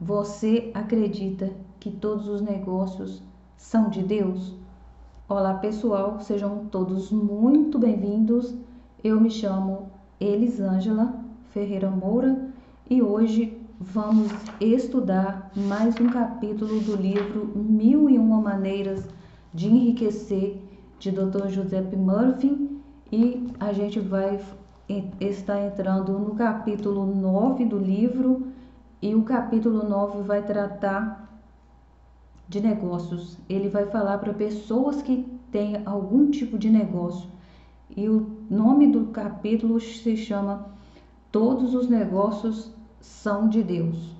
Você acredita que todos os negócios são de Deus? Olá pessoal, sejam todos muito bem-vindos. Eu me chamo Elisângela Ferreira Moura e hoje vamos estudar mais um capítulo do livro 1001 Maneiras de Enriquecer, de Dr. Joseph Murphy, e a gente vai estar entrando no capítulo 9 do livro. E o capítulo 9 vai tratar de negócios. Ele vai falar para pessoas que têm algum tipo de negócio. E o nome do capítulo se chama Todos os negócios são de Deus.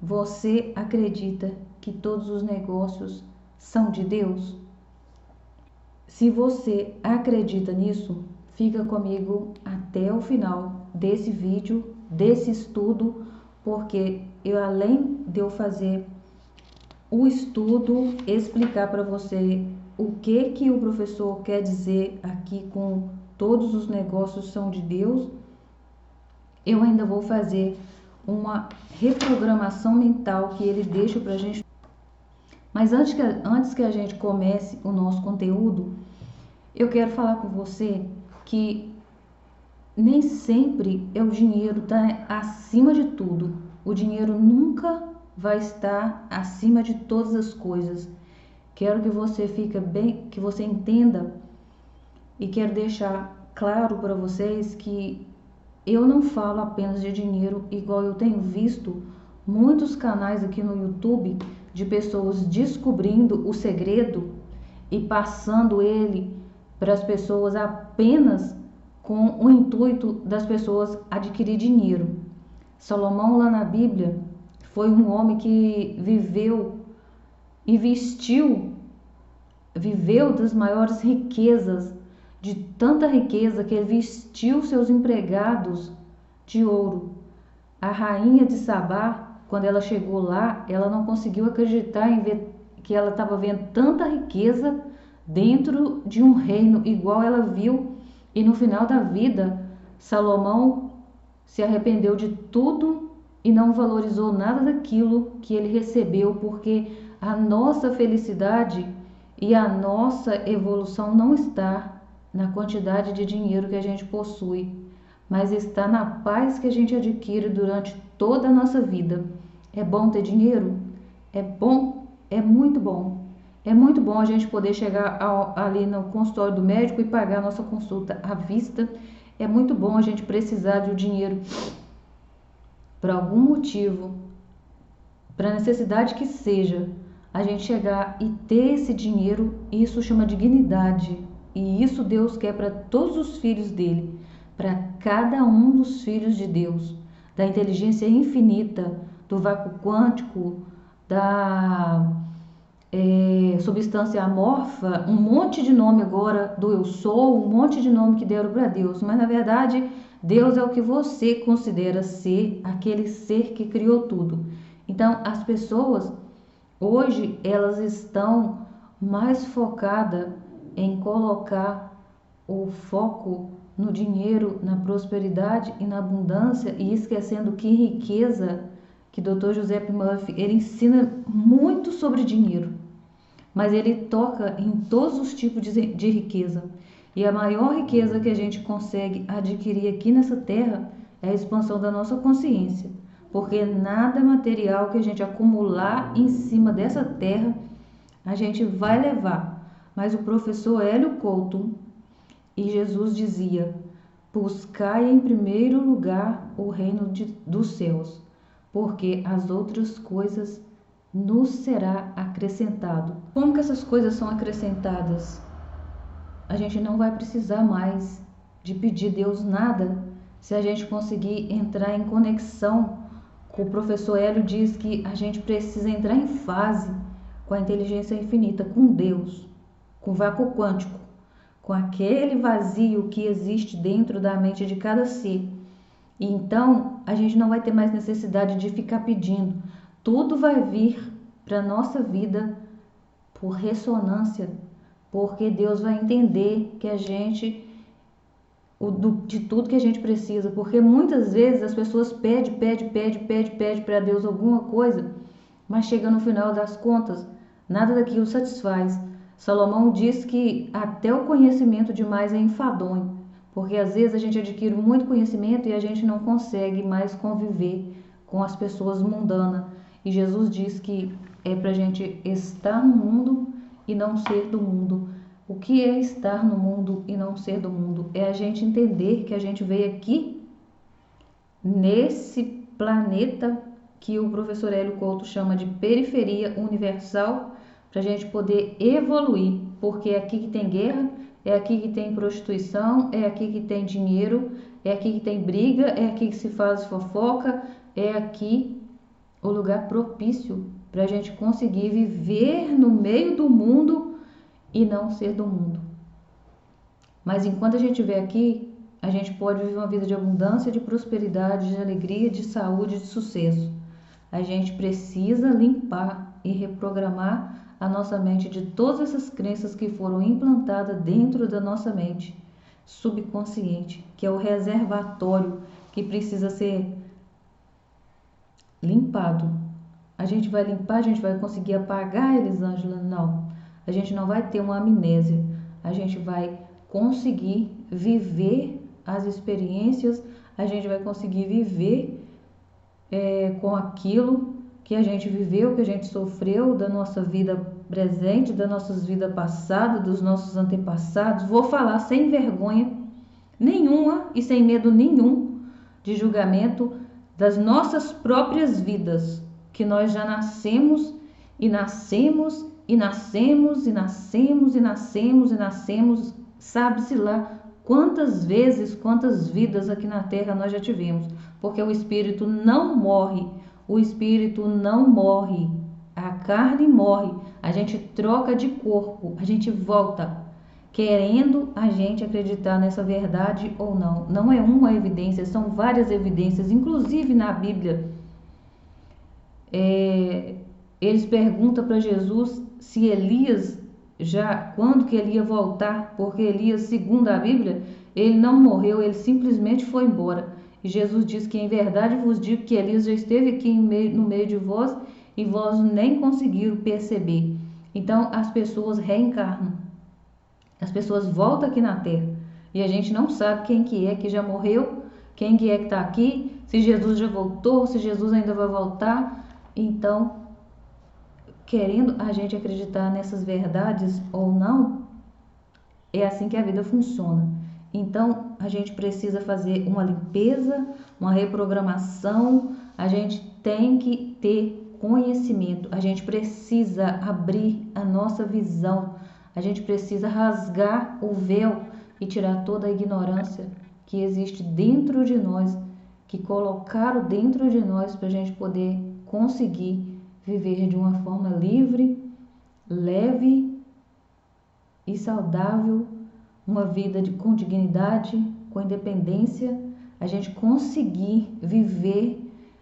Você acredita que todos os negócios são de Deus? Se você acredita nisso, fica comigo até o final desse vídeo, desse estudo, porque além de eu fazer o estudo, explicar para você o que o professor quer dizer aqui com todos os negócios são de Deus, eu ainda vou fazer uma reprogramação mental que ele deixa para a gente. Mas antes que a gente comece o nosso conteúdo, eu quero falar com você que nem sempre o dinheiro está acima de tudo. O dinheiro nunca vai estar acima de todas as coisas. Quero que você que você entenda, e quero deixar claro para vocês que eu não falo apenas de dinheiro, igual eu tenho visto muitos canais aqui no YouTube de pessoas descobrindo o segredo e passando ele para as pessoas apenas com o intuito das pessoas adquirir dinheiro. Salomão, lá na Bíblia, foi um homem que viveu das maiores riquezas, de tanta riqueza que ele vestiu seus empregados de ouro. A rainha de Sabá, quando ela chegou lá, ela não conseguiu acreditar em ver que ela estava vendo tanta riqueza dentro de um reino igual ela viu. E no final da vida, Salomão se arrependeu de tudo e não valorizou nada daquilo que ele recebeu, porque a nossa felicidade e a nossa evolução não está na quantidade de dinheiro que a gente possui, mas está na paz que a gente adquire durante toda a nossa vida. É bom ter dinheiro? É bom, é muito bom. É muito bom a gente poder chegar ali no consultório do médico e pagar a nossa consulta à vista. É muito bom a gente precisar de um dinheiro por algum motivo, para necessidade que seja, a gente chegar e ter esse dinheiro. Isso chama dignidade. E isso Deus quer para todos os filhos dele, para cada um dos filhos de Deus, da inteligência infinita, do vácuo quântico, da substância amorfa, um monte de nome agora do eu sou, um monte de nome que deram para Deus, mas na verdade Deus é o que você considera ser, aquele ser que criou tudo. Então as pessoas hoje elas estão mais focadas em colocar o foco no dinheiro, na prosperidade e na abundância, e esquecendo que riqueza, que Dr. Joseph Murphy, ele ensina muito sobre dinheiro, mas ele toca em todos os tipos de riqueza. E a maior riqueza que a gente consegue adquirir aqui nessa terra é a expansão da nossa consciência, porque nada material que a gente acumular em cima dessa terra a gente vai levar. Mas o professor Hélio Couto e Jesus dizia: buscai em primeiro lugar o reino dos céus, porque as outras coisas nos será acrescentado. Como que essas coisas são acrescentadas? A gente não vai precisar mais de pedir a Deus nada se a gente conseguir entrar em conexão com o professor Hélio. Diz que a gente precisa entrar em fase com a inteligência infinita, com Deus, com o vácuo quântico, com aquele vazio que existe dentro da mente de cada ser. E então a gente não vai ter mais necessidade de ficar pedindo. Tudo vai vir para a nossa vida por ressonância, porque Deus vai entender que a gente, de tudo que a gente precisa, porque muitas vezes as pessoas pedem para Deus alguma coisa mas chega no final das contas, nada daquilo satisfaz. Salomão diz que até o conhecimento demais é enfadonho, porque às vezes a gente adquire muito conhecimento e a gente não consegue mais conviver com as pessoas mundanas. E Jesus diz que é para a gente estar no mundo e não ser do mundo. O que é estar no mundo e não ser do mundo? É a gente entender que a gente veio aqui nesse planeta que o professor Hélio Couto chama de periferia universal, para a gente poder evoluir, porque é aqui que tem guerra, é aqui que tem prostituição, é aqui que tem dinheiro, é aqui que tem briga, é aqui que se faz fofoca, é aqui o lugar propício para a gente conseguir viver no meio do mundo e não ser do mundo. Mas enquanto a gente estiver aqui, a gente pode viver uma vida de abundância, de prosperidade, de alegria, de saúde, de sucesso. A gente precisa limpar e reprogramar a nossa mente de todas essas crenças que foram implantadas dentro da nossa mente subconsciente, que é o reservatório que precisa ser limpado. A gente vai limpar, a gente vai conseguir apagar, Elisângela? Não. A gente não vai ter uma amnésia. A gente vai conseguir viver as experiências, a gente vai conseguir viver com aquilo que a gente viveu, que a gente sofreu da nossa vida presente, das nossas vidas passadas, dos nossos antepassados. Vou falar sem vergonha nenhuma e sem medo nenhum de julgamento das nossas próprias vidas, que nós já nascemos e nascemos e nascemos e nascemos e nascemos e nascemos, sabe-se lá quantas vezes, quantas vidas aqui na Terra nós já tivemos, porque o espírito não morre, o espírito não morre, a carne morre, a gente troca de corpo, a gente volta, querendo a gente acreditar nessa verdade ou não. Não é uma evidência, são várias evidências, inclusive na Bíblia. Eles perguntam para Jesus se Elias quando que ele ia voltar, porque Elias, segundo a Bíblia, ele não morreu, ele simplesmente foi embora. E Jesus diz que em verdade vos digo que Elias já esteve aqui no meio de vós e vós nem conseguiram perceber. Então as pessoas reencarnam, as pessoas voltam aqui na Terra e a gente não sabe quem que é que já morreu, quem que é que está aqui, se Jesus já voltou, se Jesus ainda vai voltar. Então, querendo a gente acreditar nessas verdades ou não, é assim que a vida funciona. Então, a gente precisa fazer uma limpeza, uma reprogramação, a gente tem que ter conhecimento, a gente precisa abrir a nossa visão, a gente precisa rasgar o véu e tirar toda a ignorância que existe dentro de nós, que colocaram dentro de nós para a gente poder conseguir viver de uma forma livre, leve e saudável, uma vida com dignidade, com independência, a gente conseguir viver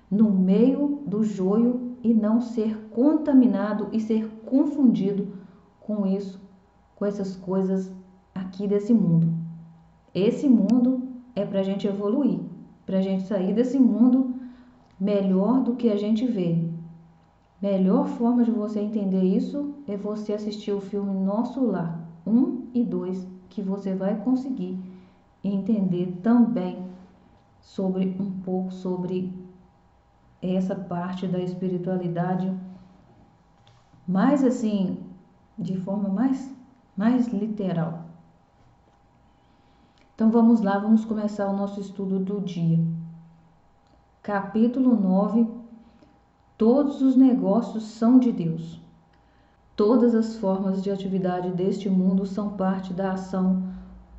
no meio do joio e não ser contaminado e ser confundido com isso, com essas coisas aqui desse mundo. Esse mundo é para a gente evoluir, para a gente sair desse mundo melhor do que a gente vê. Melhor forma de você entender isso é você assistir o filme Nosso Lar 1 e 2, que você vai conseguir entender também um pouco sobre essa parte da espiritualidade, mais assim, de forma mais literal. Então vamos lá, vamos começar o nosso estudo do dia. Capítulo 9. Todos os negócios são de Deus. Todas as formas de atividade deste mundo são parte da ação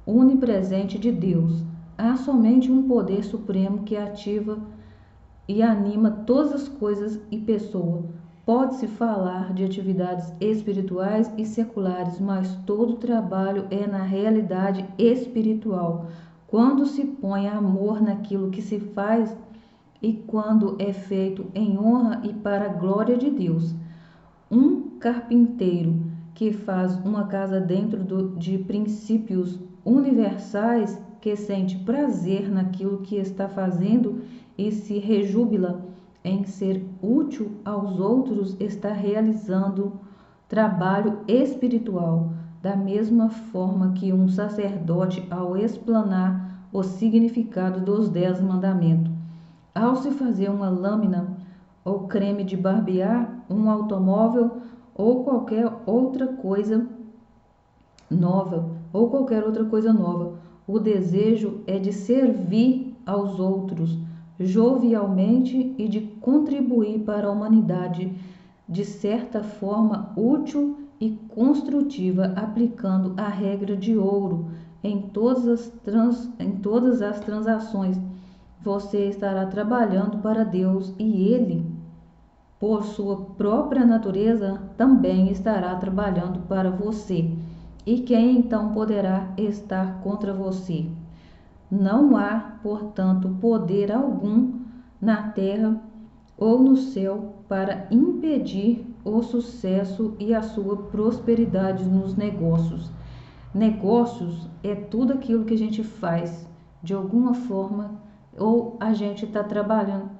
onipresente de Deus. Há somente um poder supremo que ativa e anima todas as coisas e pessoas. Pode-se falar de atividades espirituais e seculares, mas todo trabalho é na realidade espiritual. Quando se põe amor naquilo que se faz e quando é feito em honra e para a glória de Deus. Um carpinteiro que faz uma casa dentro de princípios universais, que sente prazer naquilo que está fazendo e se rejubila em ser útil aos outros está realizando trabalho espiritual, da mesma forma que um sacerdote ao explanar o significado dos 10 mandamentos. Ao se fazer uma lâmina ou creme de barbear, um automóvel ou qualquer outra coisa nova, o desejo é de servir aos outros jovialmente e de contribuir para a humanidade de certa forma útil e construtiva, aplicando a regra de ouro em todas as transações. Você estará trabalhando para Deus e Ele, por sua própria natureza, também estará trabalhando para você. E quem então poderá estar contra você? Não há, portanto, poder algum na terra ou no céu para impedir o sucesso e a sua prosperidade nos negócios. Negócios é tudo aquilo que a gente faz de alguma forma, ou a gente está trabalhando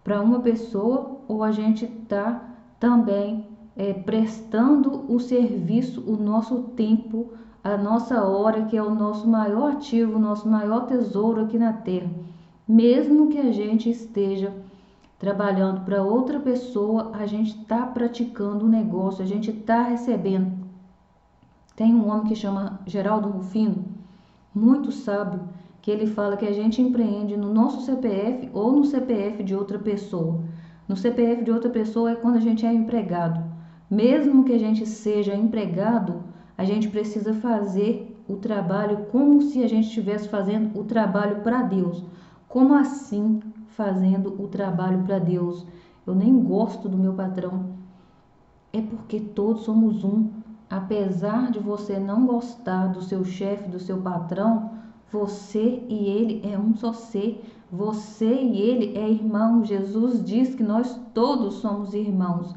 para uma pessoa, ou a gente está também prestando o serviço, o nosso tempo, a nossa hora, que é o nosso maior ativo, o nosso maior tesouro aqui na terra. Mesmo que a gente esteja trabalhando para outra pessoa, a gente está praticando o negócio, a gente está recebendo. Tem um homem que chama Geraldo Rufino, muito sábio, que ele fala que a gente empreende no nosso CPF ou no CPF de outra pessoa. No CPF de outra pessoa é quando a gente é empregado. Mesmo que a gente seja empregado, a gente precisa fazer o trabalho como se a gente estivesse fazendo o trabalho para Deus. Como assim fazendo o trabalho para Deus? Eu nem gosto do meu patrão. É porque todos somos um. Apesar de você não gostar do seu chefe, do seu patrão, você e ele é um só ser. Você e ele é irmão. Jesus diz que nós todos somos irmãos.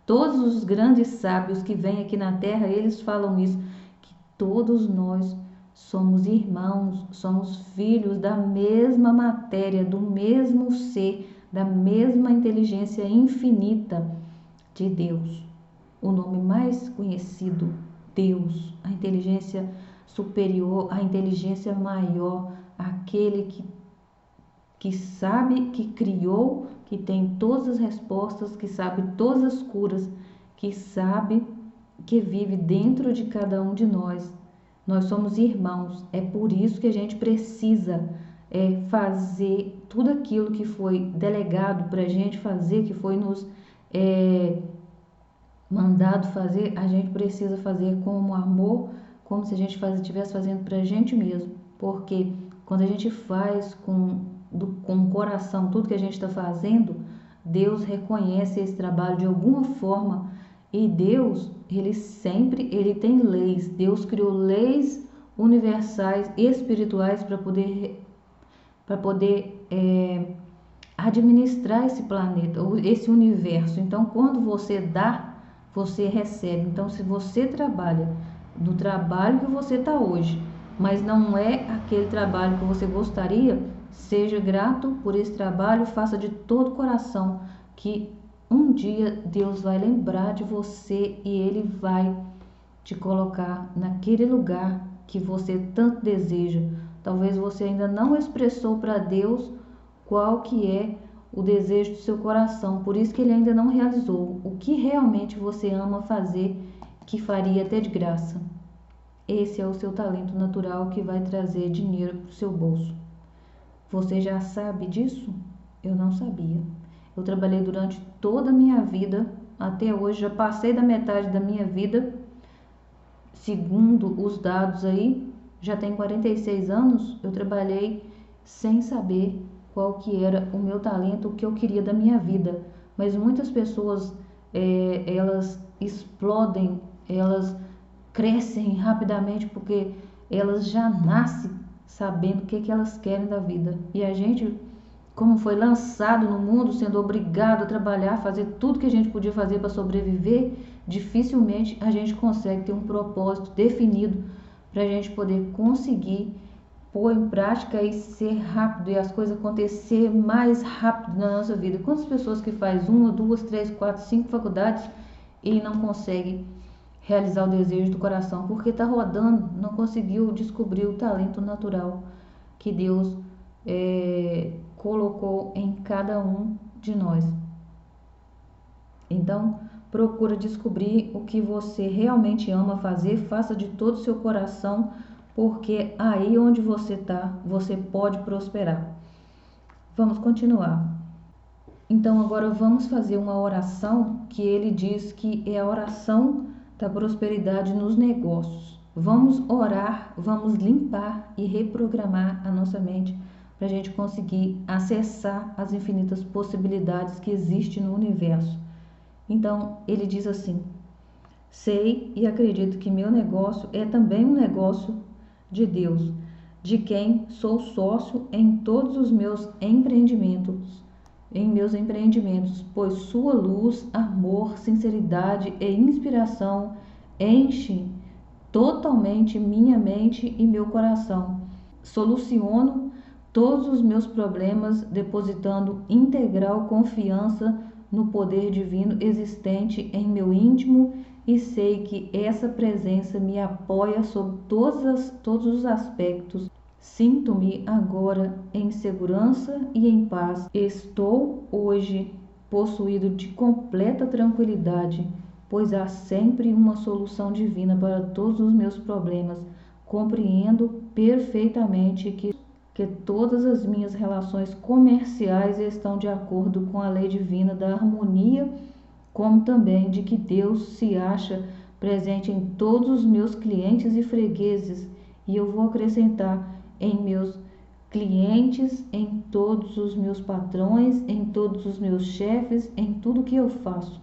Todos os grandes sábios que vêm aqui na terra, eles falam isso, que todos nós somos irmãos, somos filhos da mesma matéria, do mesmo ser, da mesma inteligência infinita de Deus. O nome mais conhecido, Deus, a inteligência superior, a inteligência maior, aquele que sabe, que criou, que tem todas as respostas, que sabe todas as curas, que sabe, que vive dentro de cada um de nós. Nós somos irmãos, é por isso que a gente precisa fazer tudo aquilo que foi delegado para a gente fazer, que foi nos mandado fazer, a gente precisa fazer com amor, como se a gente estivesse fazendo para a gente mesmo, porque quando a gente faz com o coração tudo que a gente está fazendo, Deus reconhece esse trabalho de alguma forma. E Deus, ele tem leis. Deus criou leis universais, espirituais para poder administrar esse planeta, esse universo. Então, quando você dá, você recebe. Então, se você trabalha no trabalho que você está hoje, mas não é aquele trabalho que você gostaria, seja grato por esse trabalho, faça de todo o coração, que um dia Deus vai lembrar de você e Ele vai te colocar naquele lugar que você tanto deseja. Talvez você ainda não expressou para Deus qual que é o desejo do seu coração, por isso que Ele ainda não realizou o que realmente você ama fazer, que faria até de graça. Esse é o seu talento natural que vai trazer dinheiro para o seu bolso. Você já sabe disso? Eu não sabia. Eu trabalhei durante toda a minha vida, até hoje, já passei da metade da minha vida, segundo os dados aí, já tenho 46 anos, eu trabalhei sem saber qual que era o meu talento, o que eu queria da minha vida. Mas muitas pessoas, elas explodem, elas crescem rapidamente porque elas já nascem sabendo o que elas querem da vida. E a gente, como foi lançado no mundo, sendo obrigado a trabalhar, fazer tudo que a gente podia fazer para sobreviver, dificilmente a gente consegue ter um propósito definido para a gente poder conseguir pôr em prática e ser rápido e as coisas acontecer mais rápido na nossa vida. Quantas pessoas que faz 1, 2, 3, 4, 5 faculdades e não consegue realizar o desejo do coração, porque está rodando, não conseguiu descobrir o talento natural que Deus colocou em cada um de nós. Então, procura descobrir o que você realmente ama fazer, faça de todo o seu coração, porque aí onde você está, você pode prosperar. Vamos continuar. Então, agora vamos fazer uma oração que ele diz que é a oração da prosperidade nos negócios. Vamos orar, vamos limpar e reprogramar a nossa mente para a gente conseguir acessar as infinitas possibilidades que existem no universo. Então, ele diz assim: sei e acredito que meu negócio é também um negócio de Deus, de quem sou sócio em todos os meus empreendimentos, pois sua luz, amor, sinceridade e inspiração enchem totalmente minha mente e meu coração. Soluciono todos os meus problemas depositando integral confiança no poder divino existente em meu íntimo e sei que essa presença me apoia sob todos os aspectos. Sinto-me agora em segurança e em paz. Estou hoje possuído de completa tranquilidade, pois há sempre uma solução divina para todos os meus problemas. Compreendo perfeitamente que todas as minhas relações comerciais estão de acordo com a lei divina da harmonia, como também de que Deus se acha presente em todos os meus clientes e fregueses, e eu vou acrescentar em meus clientes, em todos os meus patrões, em todos os meus chefes, em tudo que eu faço.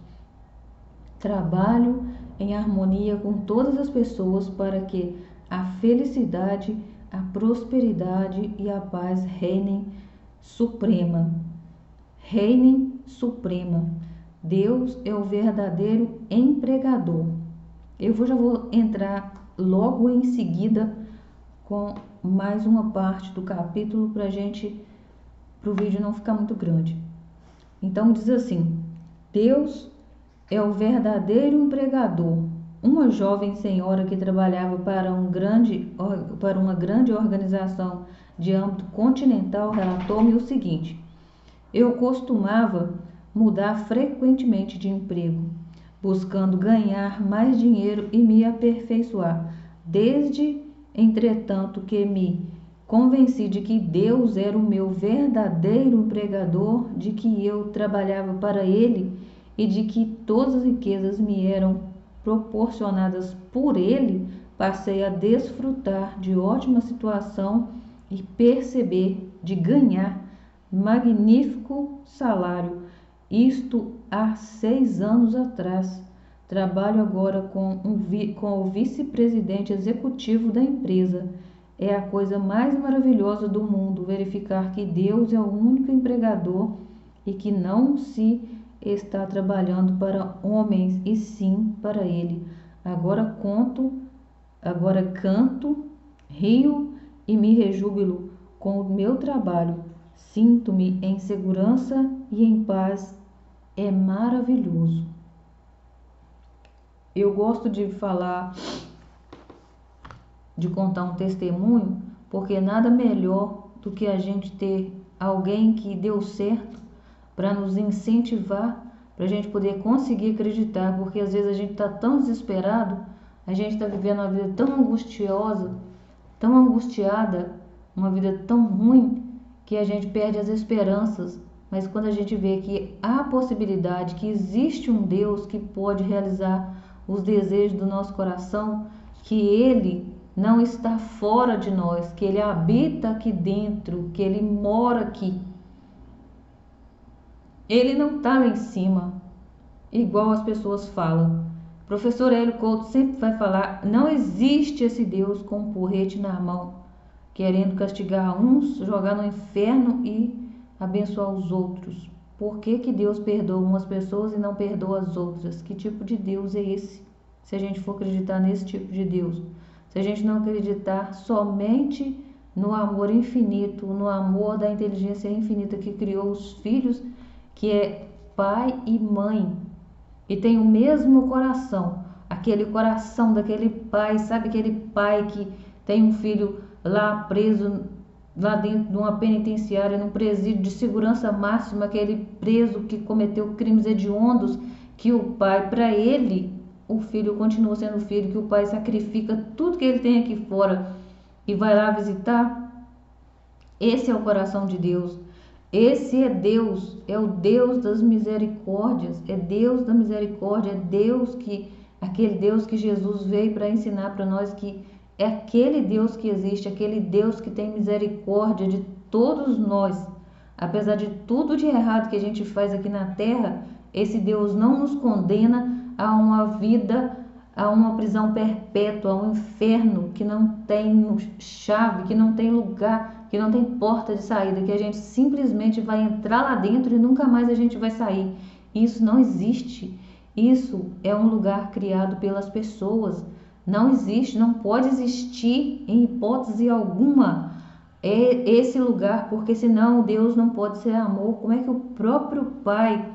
Trabalho em harmonia com todas as pessoas para que a felicidade, a prosperidade e a paz reinem suprema. Deus é o verdadeiro empregador. Já vou entrar logo em seguida com mais uma parte do capítulo para o vídeo não ficar muito grande. Então diz assim: Deus é o verdadeiro empregador. Uma jovem senhora que trabalhava para uma grande organização de âmbito continental relatou-me o seguinte: eu costumava mudar frequentemente de emprego, buscando ganhar mais dinheiro e me aperfeiçoar, entretanto, que me convenci de que Deus era o meu verdadeiro empregador, de que eu trabalhava para Ele e de que todas as riquezas me eram proporcionadas por Ele, passei a desfrutar de ótima situação e perceber de ganhar magnífico salário. Isto há 6 anos atrás. Trabalho agora com o vice-presidente executivo da empresa. É a coisa mais maravilhosa do mundo verificar que Deus é o único empregador e que não se está trabalhando para homens e sim para Ele. Agora canto, rio e me rejubilo com o meu trabalho. Sinto-me em segurança e em paz. É maravilhoso. Eu gosto de contar um testemunho, porque nada melhor do que a gente ter alguém que deu certo para nos incentivar, para a gente poder conseguir acreditar, porque às vezes a gente está tão desesperado, a gente está vivendo uma vida tão angustiosa, tão angustiada, uma vida tão ruim, que a gente perde as esperanças. Mas quando a gente vê que há possibilidade, que existe um Deus que pode realizar os desejos do nosso coração, que Ele não está fora de nós, que Ele habita aqui dentro, que Ele mora aqui. Ele não está lá em cima, igual as pessoas falam. O professor Hélio Couto sempre vai falar: não existe esse Deus com um porrete na mão, querendo castigar uns, jogar no inferno e abençoar os outros. Por que Deus perdoa umas pessoas e não perdoa as outras? Que tipo de Deus é esse? Se a gente for acreditar nesse tipo de Deus, se a gente não acreditar somente no amor infinito, no amor da inteligência infinita que criou os filhos, que é pai e mãe, e tem o mesmo coração, aquele coração daquele pai, sabe aquele pai que tem um filho lá preso, lá dentro de uma penitenciária, num presídio de segurança máxima, aquele preso que cometeu crimes hediondos, que o pai, para ele, o filho continua sendo filho, que o pai sacrifica tudo que ele tem aqui fora e vai lá visitar. Esse é o coração de Deus. Esse é Deus, é o Deus das misericórdias, é Deus da misericórdia, é Deus que, aquele Deus que Jesus veio para ensinar para nós que é aquele Deus que existe, aquele Deus que tem misericórdia de todos nós. Apesar de tudo de errado que a gente faz aqui na terra, esse Deus não nos condena a uma vida, a uma prisão perpétua, a um inferno que não tem chave, que não tem lugar, que não tem porta de saída, que a gente simplesmente vai entrar lá dentro e nunca mais a gente vai sair. Isso não existe. Isso é um lugar criado pelas pessoas. Não existe, não pode existir em hipótese alguma esse lugar, porque senão Deus não pode ser amor. Como é que o próprio Pai,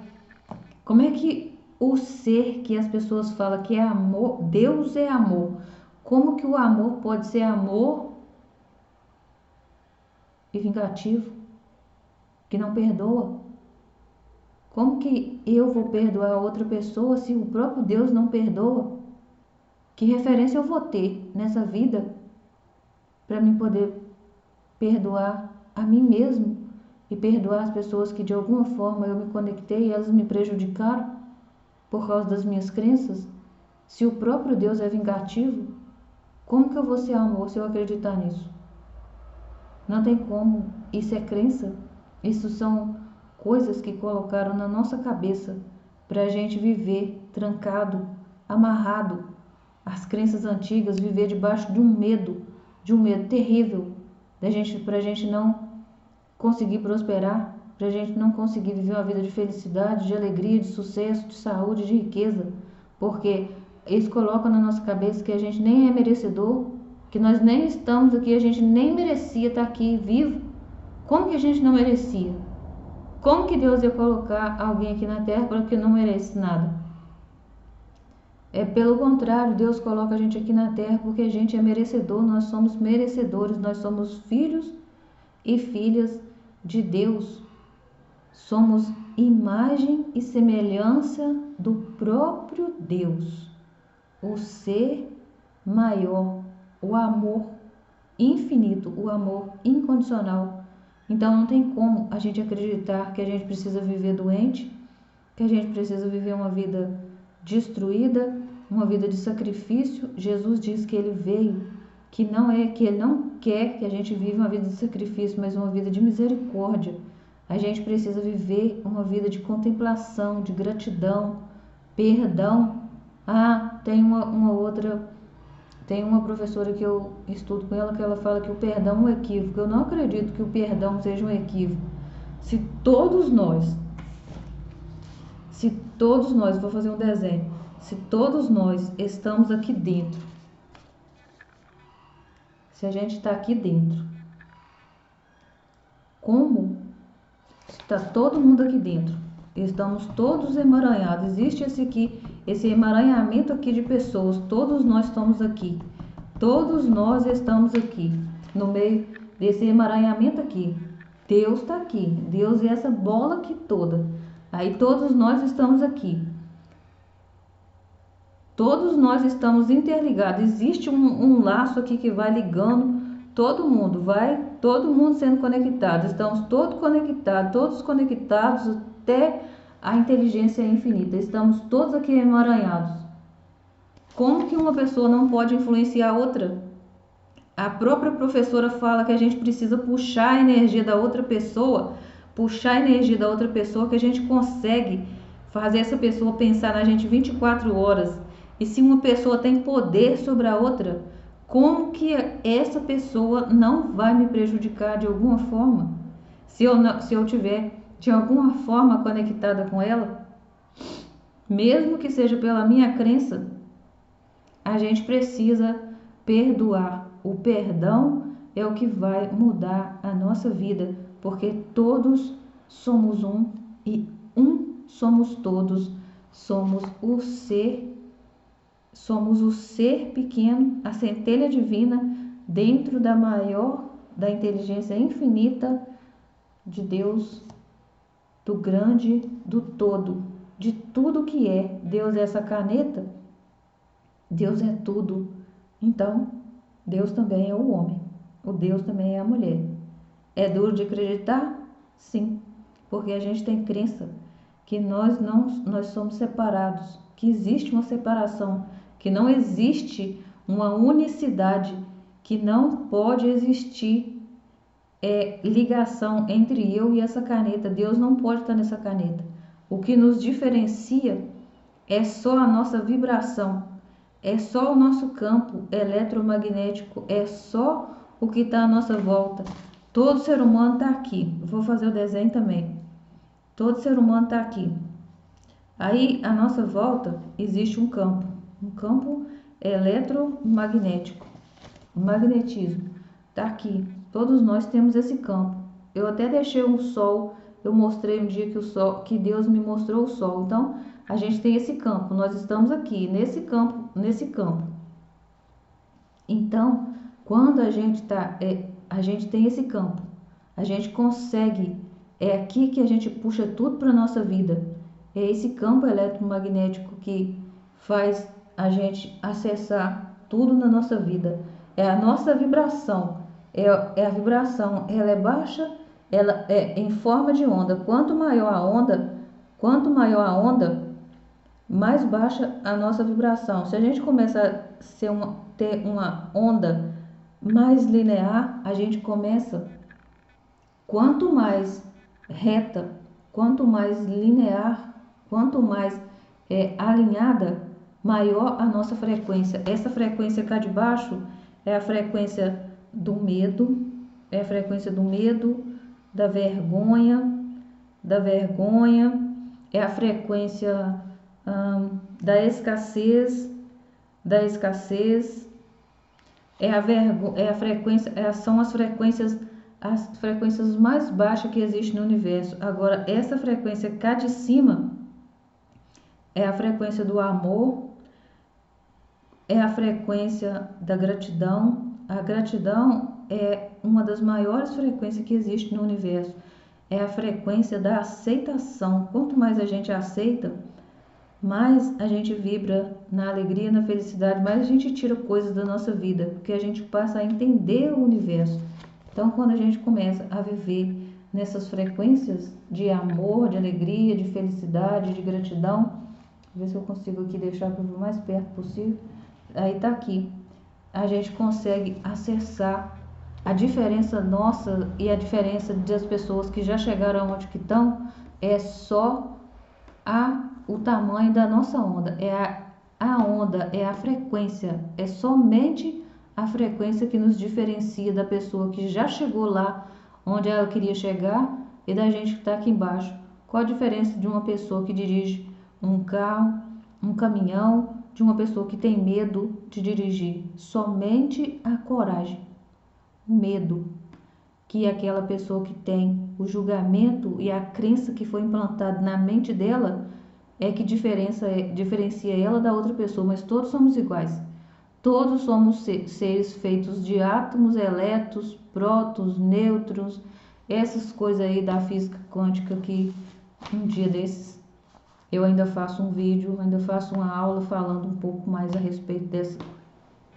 como é que o ser que as pessoas falam que é amor, Deus é amor, como que o amor pode ser amor e vingativo, que não perdoa? Como que eu vou perdoar a outra pessoa se o próprio Deus não perdoa? Que referência eu vou ter nessa vida para mim poder perdoar a mim mesmo e perdoar as pessoas que de alguma forma eu me conectei e elas me prejudicaram por causa das minhas crenças? Se o próprio Deus é vingativo, como que eu vou ser amor se eu acreditar nisso? Não tem como. Isso é crença. Isso são coisas que colocaram na nossa cabeça para a gente viver trancado, amarrado. As crenças antigas, viver debaixo de um medo terrível, para a gente não conseguir prosperar, para a gente não conseguir viver uma vida de felicidade, de alegria, de sucesso, de saúde, de riqueza, porque eles colocam na nossa cabeça que a gente nem é merecedor, que nós nem estamos aqui, a gente nem merecia estar aqui vivo. Como que a gente não merecia? Como que Deus ia colocar alguém aqui na terra para que não merece nada? É pelo contrário, Deus coloca a gente aqui na terra porque a gente é merecedor, nós somos merecedores, nós somos filhos e filhas de Deus. Somos imagem e semelhança do próprio Deus, o ser maior, o amor infinito, o amor incondicional. Então não tem como a gente acreditar que a gente precisa viver doente, que a gente precisa viver uma vida destruída, uma vida de sacrifício. Jesus diz que ele veio, que ele não quer que a gente viva uma vida de sacrifício, mas uma vida de misericórdia. A gente precisa viver uma vida de contemplação, de gratidão, perdão. Tem uma professora que eu estudo com ela, que ela fala que o perdão é um equívoco. Eu não acredito que o perdão seja um equívoco. Se todos nós, vou fazer um desenho, se todos nós estamos aqui dentro, se a gente está aqui dentro, como está todo mundo aqui dentro, estamos todos emaranhados, existe esse emaranhamento aqui de pessoas, todos nós estamos aqui, todos nós estamos aqui, no meio desse emaranhamento aqui. Deus está aqui, Deus é essa bola aqui toda, aí todos nós estamos aqui. Todos nós estamos interligados, existe um laço aqui que vai ligando todo mundo sendo conectado, estamos todos conectados até a inteligência infinita, estamos todos aqui emaranhados. Como que uma pessoa não pode influenciar a outra? A própria professora fala que a gente precisa puxar a energia da outra pessoa, que a gente consegue fazer essa pessoa pensar na gente 24 horas. E se uma pessoa tem poder sobre a outra, como que essa pessoa não vai me prejudicar de alguma forma? Se eu tiver de alguma forma conectada com ela, mesmo que seja pela minha crença, a gente precisa perdoar. O perdão é o que vai mudar a nossa vida, porque todos somos um e um somos todos. Somos o ser pequeno, a centelha divina dentro da inteligência infinita de Deus, do grande, do todo, de tudo que é. Deus é essa caneta, Deus é tudo. Então, Deus também é o homem, o Deus também é a mulher. É duro de acreditar? Sim, porque a gente tem crença que nós somos separados, que existe uma separação, que não existe uma unicidade, que não pode existir ligação entre eu e essa caneta. Deus não pode estar nessa caneta. O que nos diferencia é só a nossa vibração, é só o nosso campo eletromagnético, é só o que está à nossa volta. Todo ser humano está aqui. Vou fazer o desenho também. Todo ser humano está aqui. Aí, à nossa volta, existe um campo eletromagnético, o magnetismo está aqui. Todos nós temos esse campo. Eu até deixei um sol, eu mostrei um dia que Deus me mostrou o sol. Então, a gente tem esse campo, nós estamos aqui, nesse campo. Então, quando a gente tem esse campo, a gente consegue, é aqui que a gente puxa tudo para a nossa vida. É esse campo eletromagnético que faz a gente acessar tudo na nossa vida. É a nossa vibração, é a vibração, ela é baixa, ela é em forma de onda. Quanto maior a onda, mais baixa a nossa vibração. Se a gente começa a ter uma onda mais linear, a gente começa, quanto mais reta, quanto mais linear, quanto mais alinhada, maior a nossa frequência. Essa frequência cá de baixo é a frequência do medo, da vergonha, é a frequência da escassez, são as frequências mais baixas que existem no universo. Agora, essa frequência cá de cima é a frequência do amor, é a frequência da gratidão. A gratidão é uma das maiores frequências que existe no universo. É a frequência da aceitação. Quanto mais a gente aceita, mais a gente vibra na alegria, na felicidade, mais a gente tira coisas da nossa vida, porque a gente passa a entender o universo. Então, quando a gente começa a viver nessas frequências de amor, de alegria, de felicidade, de gratidão, vou ver se eu consigo aqui deixar para o mais perto possível. Aí tá aqui. A gente consegue acessar a diferença nossa e a diferença das pessoas que já chegaram onde que estão é só o tamanho da nossa onda. A onda, é a frequência, é somente a frequência que nos diferencia da pessoa que já chegou lá onde ela queria chegar e da gente que está aqui embaixo. Qual a diferença de uma pessoa que dirige um carro, um caminhão, de uma pessoa que tem medo de dirigir? Somente a coragem, o medo, que aquela pessoa que tem o julgamento e a crença que foi implantada na mente dela é que diferencia ela da outra pessoa, mas todos somos iguais. Todos somos seres feitos de átomos, elétrons, prótons, nêutrons, essas coisas aí da física quântica que um dia desses eu ainda faço um vídeo, ainda faço uma aula falando um pouco mais a respeito dessa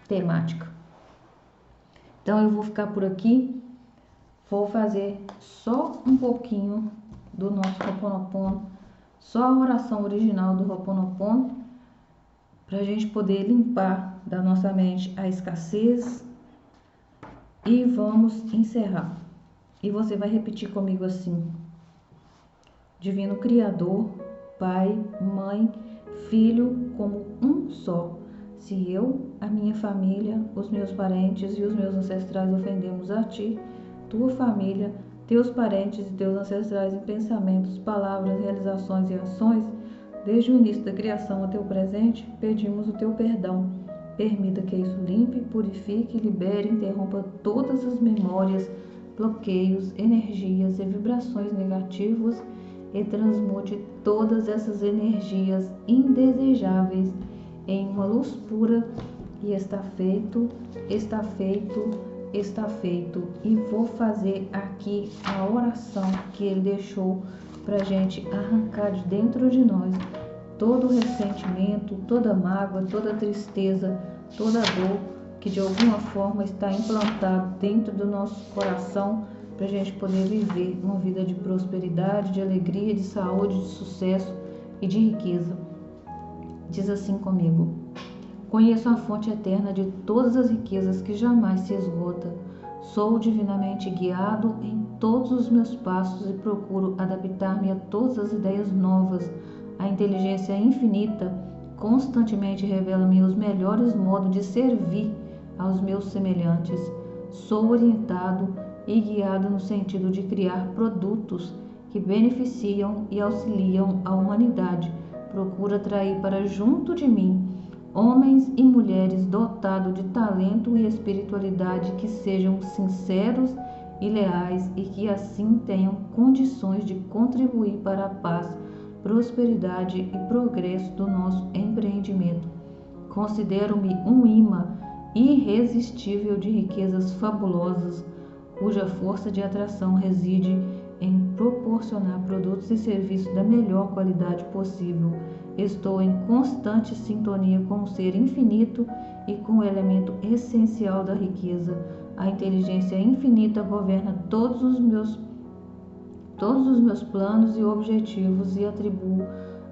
temática. Então eu vou ficar por aqui, vou fazer só um pouquinho do nosso Ho'oponopono, só a oração original do Ho'oponopono, para a gente poder limpar da nossa mente a escassez e vamos encerrar. E você vai repetir comigo assim: Divino Criador, Pai, Mãe, Filho, como um só. Se eu, a minha família, os meus parentes e os meus ancestrais ofendemos a Ti, Tua família, Teus parentes e Teus ancestrais em pensamentos, palavras, realizações e ações, desde o início da criação até o presente, pedimos o Teu perdão. Permita que isso limpe, purifique, libere, interrompa todas as memórias, bloqueios, energias e vibrações negativas e transmute todas essas energias indesejáveis em uma luz pura. E está feito, está feito, está feito. E vou fazer aqui a oração que ele deixou para a gente arrancar de dentro de nós todo o ressentimento, toda mágoa, toda tristeza, toda dor que de alguma forma está implantado dentro do nosso coração, para a gente poder viver uma vida de prosperidade, de alegria, de saúde, de sucesso e de riqueza. Diz assim comigo: conheço a fonte eterna de todas as riquezas que jamais se esgota. Sou divinamente guiado em todos os meus passos e procuro adaptar-me a todas as ideias novas. A inteligência infinita constantemente revela-me os melhores modos de servir aos meus semelhantes. Sou orientado e guiado no sentido de criar produtos que beneficiam e auxiliam a humanidade. Procuro atrair para junto de mim homens e mulheres dotados de talento e espiritualidade que sejam sinceros e leais e que assim tenham condições de contribuir para a paz, prosperidade e progresso do nosso empreendimento. Considero-me um imã irresistível de riquezas fabulosas, cuja força de atração reside em proporcionar produtos e serviços da melhor qualidade possível. Estou em constante sintonia com o ser infinito e com o elemento essencial da riqueza. A inteligência infinita governa todos os meus planos e objetivos e atribuo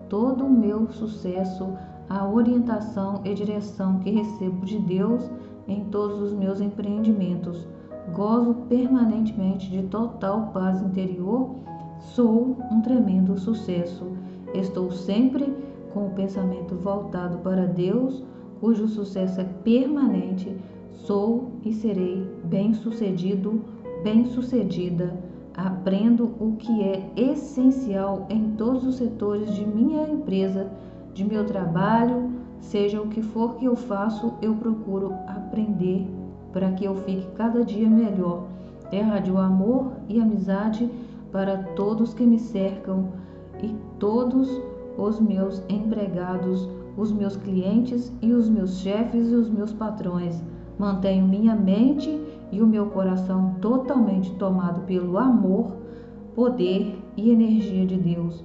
todo o meu sucesso à orientação e direção que recebo de Deus em todos os meus empreendimentos. Gozo permanentemente de total paz interior. Sou um tremendo sucesso. Estou sempre com o pensamento voltado para Deus, cujo sucesso é permanente. Sou e serei bem-sucedido, bem-sucedida. Aprendo o que é essencial em todos os setores de minha empresa, de meu trabalho, seja o que for que eu faço, eu procuro aprender para que eu fique cada dia melhor. Irradio amor e amizade para todos que me cercam e todos os meus empregados, os meus clientes e os meus chefes e os meus patrões. Mantenho minha mente e o meu coração totalmente tomado pelo amor, poder e energia de Deus.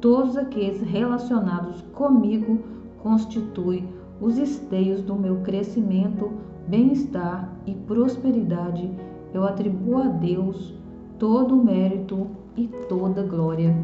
Todos aqueles relacionados comigo constituem os esteios do meu crescimento, bem-estar e prosperidade. Eu atribuo a Deus todo o mérito e toda glória.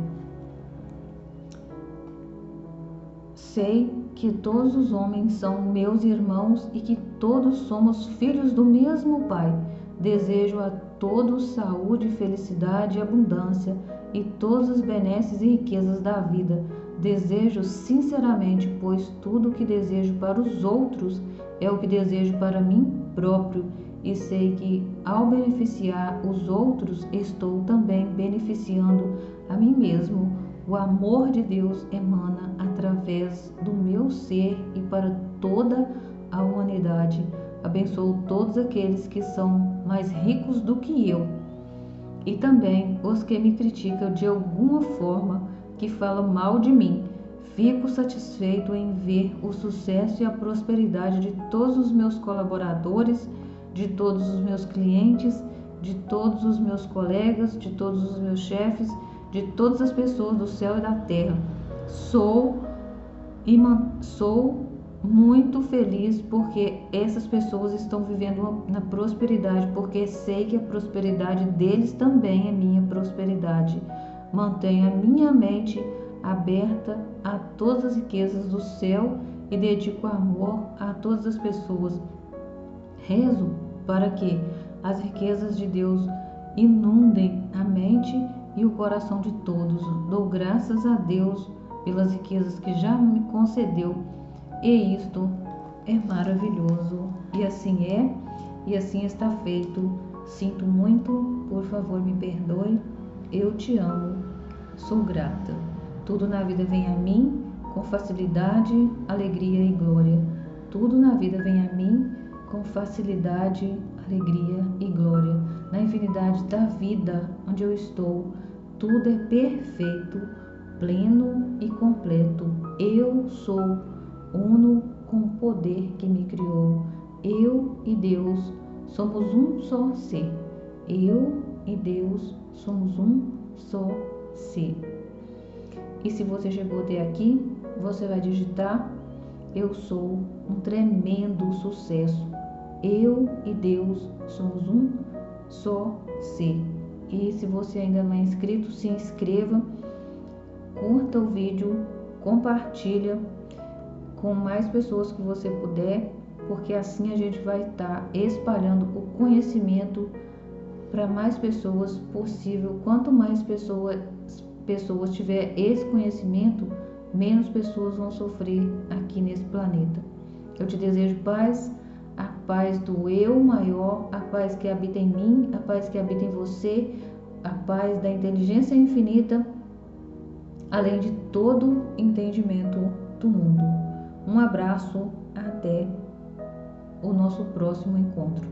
Sei que todos os homens são meus irmãos e que todos somos filhos do mesmo Pai. Desejo a todos saúde, felicidade e abundância e todas as benesses e riquezas da vida. Desejo sinceramente, pois tudo o que desejo para os outros é o que desejo para mim próprio, e sei que ao beneficiar os outros estou também beneficiando a mim mesmo. O amor de Deus emana através do meu ser e para toda a humanidade. Abençoo todos aqueles que são mais ricos do que eu e também os que me criticam de alguma forma, que falam mal de mim. Fico satisfeito em ver o sucesso e a prosperidade de todos os meus colaboradores, de todos os meus clientes, de todos os meus colegas, de todos os meus chefes, de todas as pessoas do céu e da terra. Sou muito feliz porque essas pessoas estão vivendo na prosperidade, porque sei que a prosperidade deles também é minha prosperidade. Mantenho a minha mente aberta a todas as riquezas do céu e dedico amor a todas as pessoas. Rezo para que as riquezas de Deus inundem a mente e o coração de todos. Dou graças a Deus pelas riquezas que já me concedeu, e isto é maravilhoso. E assim é, e assim está feito. Sinto muito, por favor me perdoe, eu te amo, sou grata. Tudo na vida vem a mim com facilidade, alegria e glória. tudo na vida vem a mim com facilidade, alegria e glória. Na infinidade da vida onde eu estou, tudo é perfeito, pleno e completo. Eu sou uno com o poder que me criou. Eu e Deus somos um só ser. Eu e Deus somos um só ser. E se você chegou até aqui, você vai digitar: eu sou um tremendo sucesso. Eu e Deus somos um só ser. E se você ainda não é inscrito, se inscreva, curta o vídeo, compartilha com mais pessoas que você puder, porque assim a gente vai estar espalhando o conhecimento para mais pessoas possível. Quanto mais pessoas tiver esse conhecimento, menos pessoas vão sofrer aqui nesse planeta. Eu te desejo paz, a paz do eu maior, a paz que habita em mim, a paz que habita em você, a paz da inteligência infinita, além de todo entendimento do mundo. Um abraço, até o nosso próximo encontro.